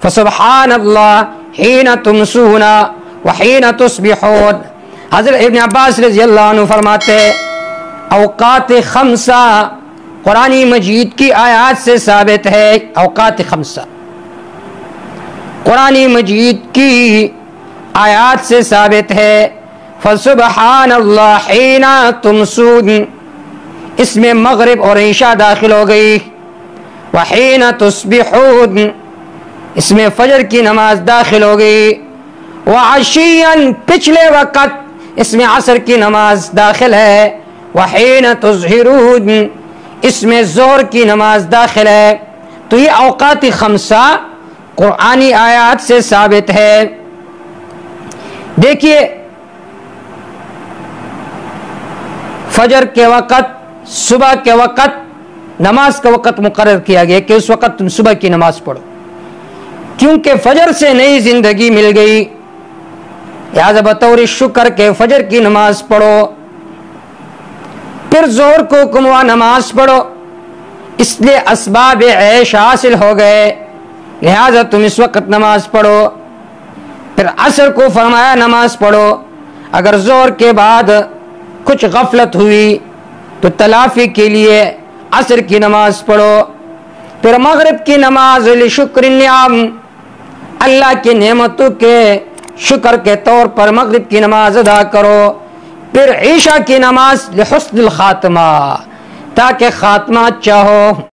فسبحان اللہ حین تمسون وحین تصبحون۔ حضرت ابن عباس رضی اللہ عنہ فرماتے ہیں اوقات خمسہ قرآن مجید کی آیات سے ثابت ہے۔ اوقات خمسہ قرآن مجید کی آیات سے ثابت ہے۔ فسبحان اللہ حین تمسون، اس میں مغرب اور عشاء داخل ہو گئی۔ وحین تصبحون، اس میں فجر کی نماز داخل ہو گئی۔ وعشیا، پچھلے وقت، اس میں عصر کی نماز داخل ہے۔ وحین تظہرون، اس میں ظہر کی نماز داخل ہے۔ تو یہ اوقات خمسہ قرآنی آیات سے ثابت ہے۔ دیکھیے فجر کے وقت، صبح کے وقت نماز کا وقت مقرر کیا گیا کہ اس وقت تم صبح کی نماز پڑھو، کیونکہ فجر سے نئی زندگی مل گئی، لہذا بطور شکر کے فجر کی نماز پڑھو۔ پھر ظہر کو حکم ہوا نماز پڑھو، اس لیے اسباب عیش حاصل ہو گئے، لہذا تم اس وقت نماز پڑھو۔ پھر عصر کو فرمایا نماز پڑھو، اگر ظہر کے بعد کچھ غفلت ہوئی تو تلافی کے لیے عصر کی نماز پڑھو۔ پھر مغرب کی نماز لشکر النعم، اللہ کی نعمتوں کے شکر کے طور پر مغرب کی نماز ادا کرو۔ پھر عشاء کی نماز لحسن الخاتمہ، تاکہ خاتمہ اچھا ہو۔